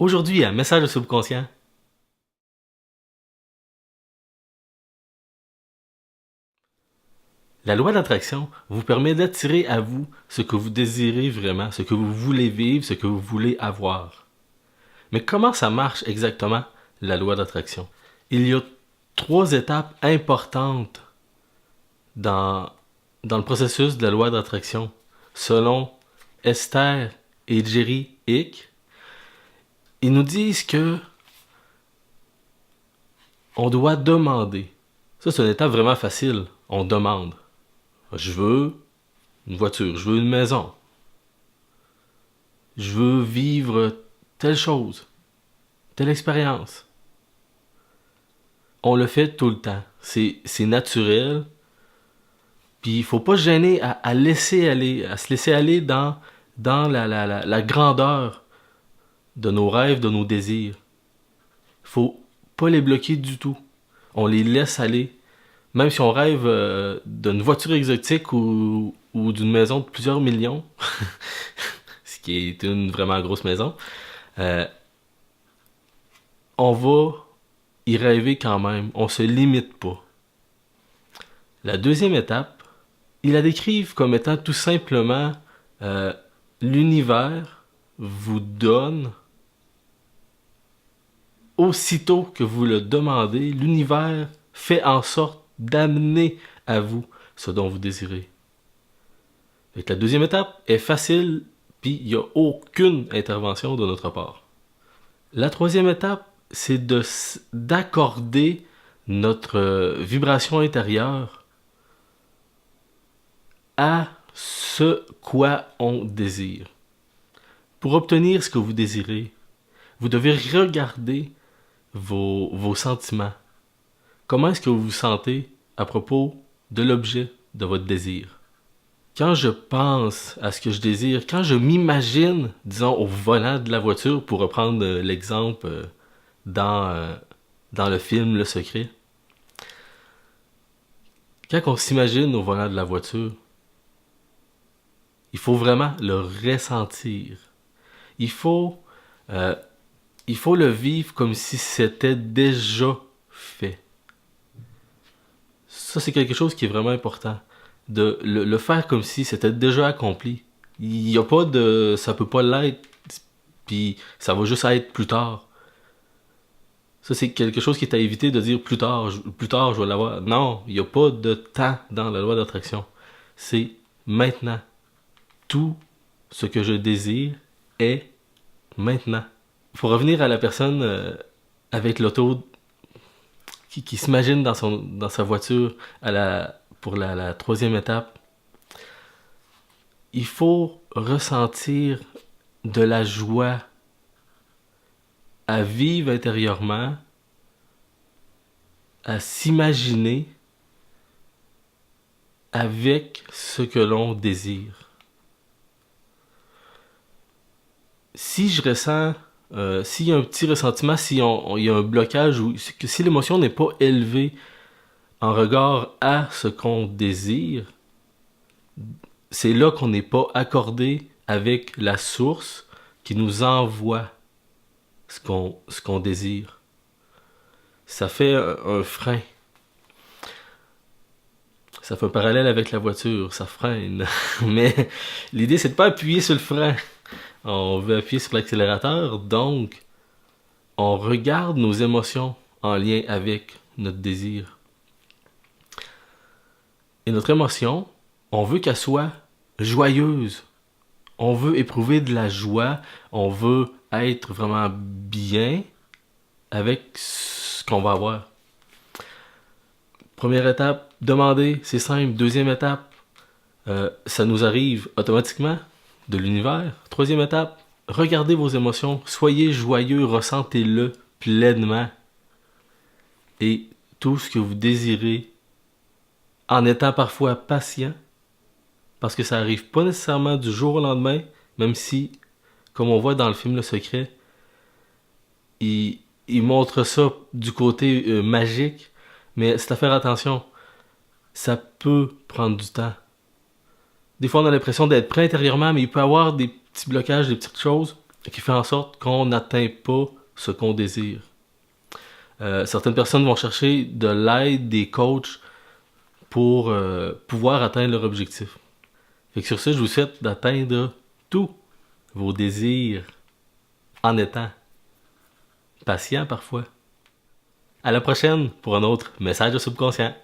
Aujourd'hui, un message au subconscient. La loi d'attraction vous permet d'attirer à vous ce que vous désirez vraiment, ce que vous voulez vivre, ce que vous voulez avoir. Mais comment ça marche exactement, la loi d'attraction? Il y a 3 étapes importantes dans, dans le processus de la loi d'attraction, selon Esther et Jerry Hick. Ils nous disent que on doit demander. Ça, c'est une étape vraiment facile. On demande. Je veux une voiture, je veux une maison. Je veux vivre telle chose, telle expérience. On le fait tout le temps. C'est naturel. Puis il faut pas se gêner à laisser aller, à se laisser aller dans la grandeur de nos rêves, de nos désirs. Faut pas les bloquer du tout. On les laisse aller. Même si on rêve d'une voiture exotique ou d'une maison de plusieurs millions, ce qui est une vraiment grosse maison, euh, on va y rêver quand même. On se limite pas. La deuxième étape, ils la décrivent comme étant tout simplement euh, l'univers vous donne, aussitôt que vous le demandez, l'univers fait en sorte d'amener à vous ce dont vous désirez. Donc, la deuxième étape est facile, puis il n'y a aucune intervention de notre part. La troisième étape, c'est d'accorder notre vibration intérieure à ce quoi on désire. Pour obtenir ce que vous désirez, vous devez regarder vos sentiments. Comment est-ce que vous vous sentez à propos de l'objet de votre désir? Quand je pense à ce que je désire, quand je m'imagine, disons, au volant de la voiture, pour reprendre l'exemple dans le film Le Secret, quand on s'imagine au volant de la voiture, il faut vraiment le ressentir. Il faut, euh, il faut le vivre comme si c'était déjà fait. Ça, c'est quelque chose qui est vraiment important. De le faire comme si c'était déjà accompli. Il n'y a pas de... Ça peut pas l'être, puis ça va juste être plus tard. Ça, c'est quelque chose qui est à éviter de dire plus tard, je vais l'avoir. Non, il n'y a pas de temps dans la loi d'attraction. C'est maintenant. Tout ce que je désire est maintenant. Pour revenir à la personne avec l'auto qui s'imagine dans sa voiture pour la troisième étape, il faut ressentir de la joie à vivre intérieurement, à s'imaginer avec ce que l'on désire. Si je ressens, s'il y a un petit ressentiment, si il y a un blocage, ou si l'émotion n'est pas élevée en regard à ce qu'on désire, c'est là qu'on n'est pas accordé avec la source qui nous envoie ce qu'on désire. Ça fait un frein. Ça fait un parallèle avec la voiture, ça freine. Mais l'idée, c'est de pas appuyer sur le frein. On veut appuyer sur l'accélérateur, donc on regarde nos émotions en lien avec notre désir. Et notre émotion, on veut qu'elle soit joyeuse. On veut éprouver de la joie, on veut être vraiment bien avec ce qu'on va avoir. Première étape, demander, c'est simple. Deuxième étape, ça nous arrive automatiquement de l'univers. Troisième étape, regardez vos émotions, soyez joyeux, ressentez-le pleinement. Et tout ce que vous désirez, en étant parfois patient, parce que ça arrive pas nécessairement du jour au lendemain, même si, comme on voit dans le film Le Secret, il montre ça du côté magique, mais c'est à faire attention. Ça peut prendre du temps. Des fois, on a l'impression d'être prêt intérieurement, mais il peut y avoir des petits blocages, des petites choses. qui fait en sorte qu'on n'atteint pas ce qu'on désire. Certaines personnes vont chercher de l'aide des coachs pour pouvoir atteindre leur objectif. Fait que sur ce, je vous souhaite d'atteindre tous vos désirs en étant patient parfois. À la prochaine pour un autre message au subconscient.